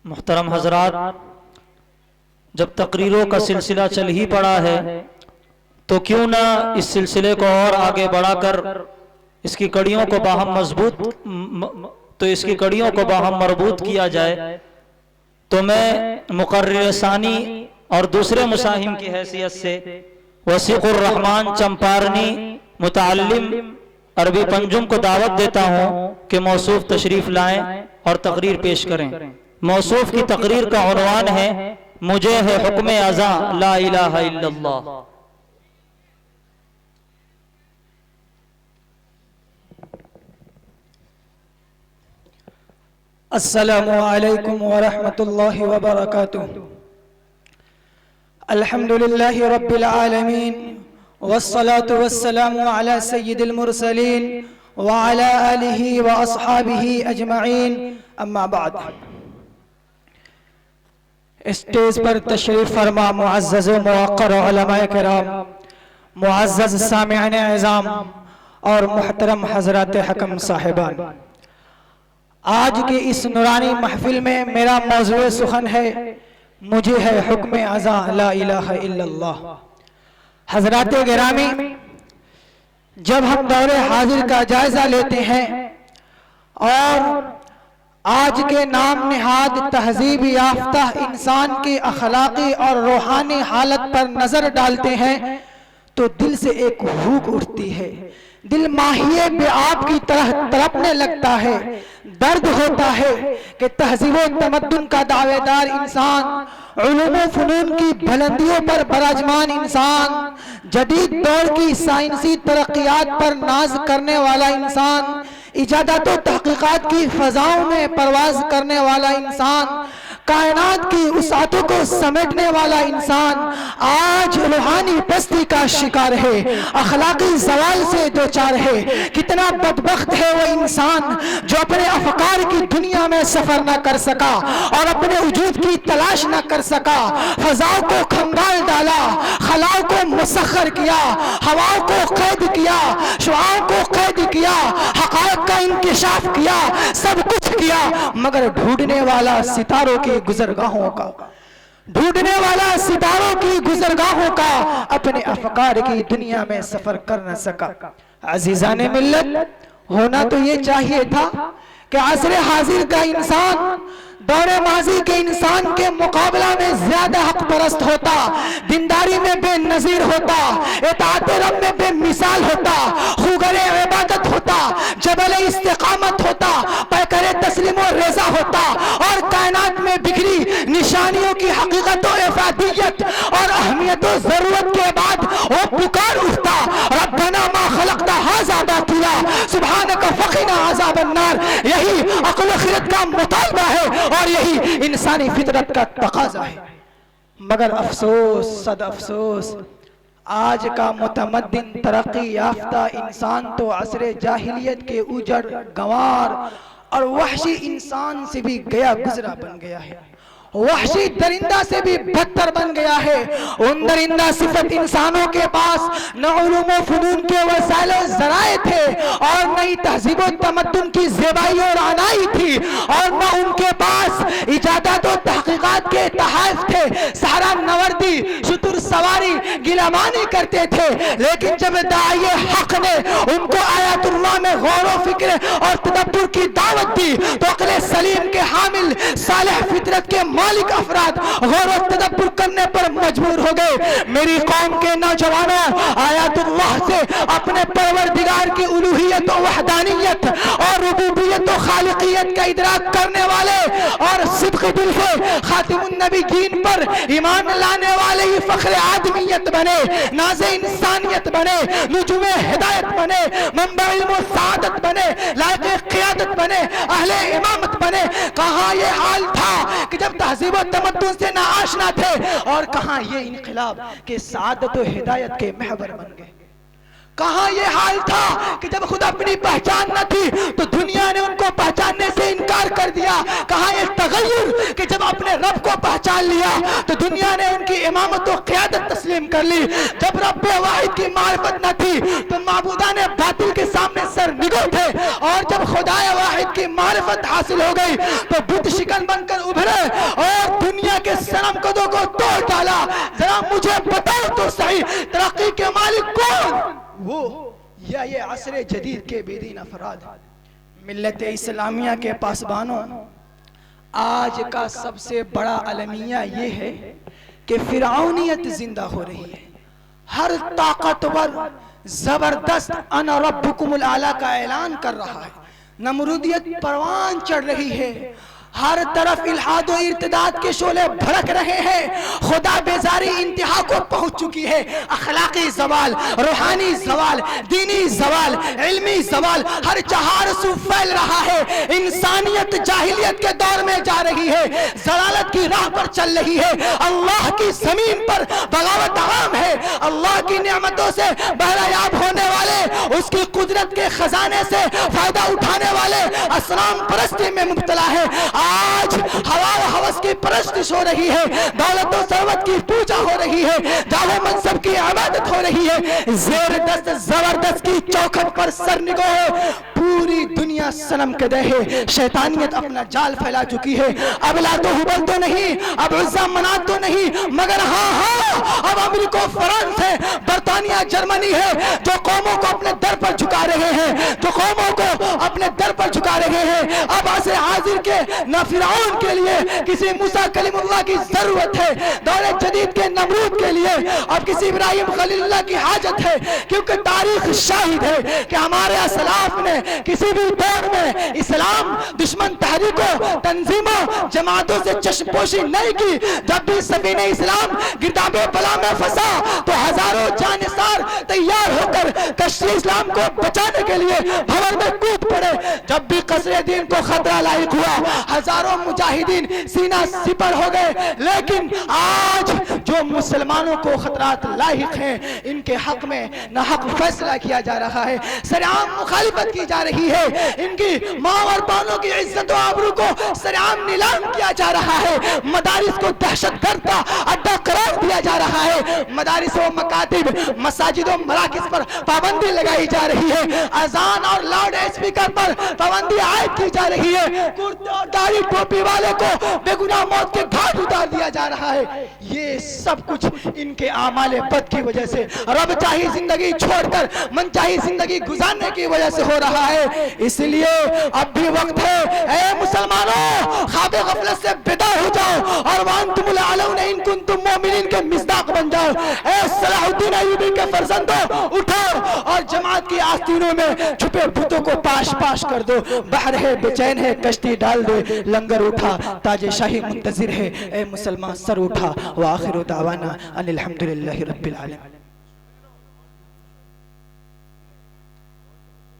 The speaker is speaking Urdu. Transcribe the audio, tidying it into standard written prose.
محترم حضرات، جب تقریروں کا سلسلہ چل ہی پڑا ہے تو کیوں نہ اس سلسلے کو اور آگے بڑھا کر اس کی کڑیوں کو باہم مربوط کیا جائے۔ تو میں مقرر ثانی اور دوسرے مساہم کی حیثیت سے وثیق الرحمن چمپارنی متعلم عربی پنجم کو دعوت دیتا ہوں کہ موصوف تشریف لائیں اور تقریر پیش کریں۔ موصوف کی تقریر کا عنوان ہے مجھے ہے حکم ازاں لا الہ الا اللہ۔ السلام علیکم ورحمۃ اللہ وبرکاتہ۔ الحمد للہ رب العالمین والصلاة والسلام علی سید المرسلین وعلی آلہ واصحابہ اجمعین، اما بعد۔ اسٹیج پر تشریف فرما معزز و موقر علماء کرام، معزز سامعین اعظام اور محترم حضرات حکم صاحبان، آج کی اس نورانی محفل میں میرا موضوع سخن ہے مجھے ہے حکم ازاں لا الہ الا اللہ۔ حضرات گرامی، جب ہم دور حاضر کا جائزہ لیتے ہیں اور آج کے نام نہاد تہذیب یافتہ انسان کی اخلاقی اور روحانی حالت پر نظر ڈالتے ہیں تو دل سے ایک بھوک اٹھتی ہے، دل ماہیے بے آب کی طرح تڑپنے لگتا ہے۔ درد ہوتا ہے کہ تہذیب و تمدن کا دعوے دار انسان، علوم و فنون کی بلندیوں پر براجمان انسان، جدید دور کی سائنسی ترقیات پر ناز کرنے والا انسان، ایجادات و تحقیقات کی فضاؤں میں پرواز کرنے والا انسان، کائنات کی وسعتوں کو سمیٹنے والا انسان آج روحانی پستی کا شکار ہے، اخلاقی زوال سے دوچار ہے۔ کتنا بدبخت ہے وہ انسان جو اپنے افکار کی دنیا میں سفر نہ کر سکا اور اپنے وجود کی تلاش نہ کر سکا۔ فضاؤں کو کھنگال ڈالا، خلاؤں کو مسخر کیا، ہواؤں کو قید کیا، شعاعوں کو قید کیا، حقائق کا انکشاف کیا، سب کچھ کیا، مگر ڈھونڈنے والا ستاروں کی گزرگاہوں کا، ڈھونڈنے والا ستاروں کی گزرگاہوں کا اپنے افکار کی دنیا میں سفر کر نہ سکا۔ عزیزان ملت، ہونا تو یہ چاہیے تھا کہ عصر حاضر کا انسان دور ماضی کے انسان کے مقابلہ میں زیادہ حق پرست ہوتا، دینداری میں بے نظیر ہوتا، اطاعت رب میں بے مثال ہوتا، خوگر عبادت ہوتا، جبل استقامت ہوتا، پیکر تسلیم و رضا ہوتا، اور کائنات میں بکھری نشانیوں کی حقیقت و افادیت اور اہمیت و ضرورت کے بعد وہ پکار اٹھتا، ربنا ما خلقت ھذا باطلا سبحانک فقنا عذاب النار۔ یہی عقل و خرد کا مطالبہ ہے اور یہی انسانی فطرت کا تقاضا ہے، مگر افسوس صد افسوس، آج کا متمدن ترقی یافتہ انسان تو عصر جاہلیت کے اجڑ گنوار اور وحشی انسان سے بھی گیا گزرا بن گیا ہے، وحشی درندہ سے بھی بدتر بن گیا ہے۔ ان درندہ صفت انسانوں کے پاس نہ علوم و فنون کے وسائل و ذرائع تھے اور نہ ہی تہذیب و تمدن کی زیبائی اور عنائی تھی، اور نہ ان کے پاس ایجادات و تحقیقات کے تحائف تھے۔ سہارا نوردی، شتر سواری، گلامانی کرتے تھے، لیکن جب داعی حق نے ان کو آیات اللہ میں غور و فکر اور تدبر کی دعوت دی تو عقل سلیم کے حامل صالح فطرت کے مالک افراد غور و تدبر کرنے پر مجبور ہو گئے۔ میری قوم کے نوجوانوں، آیات اللہ سے اپنے پروردگار کی الوہیت و وحدانیت اور ربوبیت و خالقیت کا ادراک کرنے والے اور صدق دل سے خاتم النبیین پر ایمان لانے والے ہی فخر آدمیت بنے، ناز انسانیت بنے، نجوم ہدایت بنے، منبع علم و سعادت بنے، لائق قیادت بنے، اہل امامت بنے۔ کہاں یہ حال تھا کہ جب تہذیب و تمدن سے نہ آشنا تھے، اور کہاں یہ انقلاب کہ سعادت و ہدایت کے محور بن گئے۔ کہاں یہ حال تھا کہ جب خود اپنی پہچان نہ تھی تو دنیا نے ان کو پہچاننے سے انکار کر دیا؟ کہاں یہ تغیر کہ جب اپنے رب کو پہچان لیا تو دنیا نے ان کی امامت و قیادت تسلیم کر لی؟ جب رب واحد کی معرفت نہ تھی تو معبودان باطل کے سامنے سر نگو تھے، اور جب خدا واحد کی معرفت حاصل ہو گئی تو بت شکن بن کر ابھرے اور دنیا کے صنم قدوں کو توڑ ڈالا۔ ذرا مجھے بتاؤ تو صحیح، ترقی کے مالک کون؟ وہ یا یہ عصر جدید کے بے دین افراد؟ ملت اسلامیہ کے پاسبانوں، آج کا سب سے بڑا المیہ یہ ہے کہ فرعونیت زندہ ہو رہی ہے۔ ہر طاقتور زبردست انا ربکم الاعلی کا اعلان کر رہا ہے، نمرودیت پروان چڑھ رہی ہے، ہر طرف الحاد و ارتداد کے شعلے بھڑک رہے ہیں، خدا بیزاری انتہا کو پہنچ چکی ہے، اخلاقی زوال، روحانی زوال، دینی زوال، علمی زوال ہر چہار سو پھیل رہا ہے۔ انسانیت جاہلیت کے دور میں جا رہی ہے، ضلالت کی راہ پر چل رہی ہے، اللہ کی زمین پر بغاوت عام ہے، اللہ کی نعمتوں سے بہرایاب ہونے والے، اس کی قدرت کے خزانے سے فائدہ اٹھانے والے اصنام پرستی میں مبتلا ہے۔ آج ہوا و ہوس کی پرستش ہو رہی ہے، دولت و ثروت کی پوجا ہو رہی ہے، جاہ و منصب کی عبادت ہو رہی ہے، زیر دست زبردست کی چوکھٹ پر سر نگو ہے، پوری دنیا صنم قدہ ہے، شیطانیت اپنا جال پھیلا چکی ہے۔ اب لات و حبل تو نہیں، اب عزا منات تو نہیں، مگر ہاں اب امریکہ فرانس ہے، برطانیہ جرمنی ہے جو قوموں کو اپنے در پر جھکا رہے ہیں، جو قوموں کو اپنے در پر جھکا رہے ہیں۔ اب عصر حاضر کے نہ فرعون کے لیے کسی موسیٰ کلیم اللہ کی ضرورت ہے، دور جدید کے نمرود کے لیے اب کسی ابراہیم خلیل اللہ کی حاجت ہے، کیونکہ تاریخ شاہد ہے کہ ہمارے اسلاف نے کسی بھی دور میں اسلام دشمن تحریکوں، تنظیموں، جماعتوں سے چشم پوشی نہیں کی۔ جب بھی سفینہ اسلام گرداب بلا میں پھنسا تو ہزاروں جانثار تیار ہو کر کشتی اسلام کو بچانے کے لیے بھور میں کود پڑے۔ جب بھی قصر دین کو خطرہ لاحق ہوا ہزاروں مجاہدین سینہ سپر ہو گئے، لیکن آج جو مسلمانوں کو خطرات لاحق ہیں ان کے حق میں ناحق فیصلہ کیا جا رہا ہے، سرعام مخالفت کی جا رہی ہے، ان کی ماں اور بانوں کی عزت و آبرو کو سرعام نیلام کیا جا رہا ہے، مدارس کو دہشت گرد کا اڈا قرار دیا جا رہا ہے، مدارس و مکاتب، مساجد و مراکز پر پابندی لگائی جا رہی ہے، اذان اور لاؤڈ اسپیکر پر پابندی عائد کی جا رہی ہے، کرتے اور داڑھی ٹوپی والے کو بے گناہ موت کے گھاٹ اتار دیا جا رہا ہے۔ یہ سب کچھ ان کے اعمال بد کی وجہ سے، رب چاہی زندگی چھوڑ کر من چاہی زندگی گزارنے کی وجہ سے ہو رہا ہے۔ اس لیے اب بھی وقت ہے، اے مسلمانوں، خواب غفلت سے بیدار ہو جاؤ اور وانتم الاعلون ان کنتم مومنین کے مصداق بن جاؤ۔ اے صلاح الدین ایوبی کے فرزندوں، اٹھو اور جماعت کی آستینوں میں چھپے بتوں کو پاش پاش کر دو۔ بحر ہے، بے چین ہے، کشتی ڈال دے، لنگر اٹھا، تاج شاہی منتظر ہے، اے مسلمان سر اٹھا۔ وآخر دعوانا ان الحمدللہ رب العالمین۔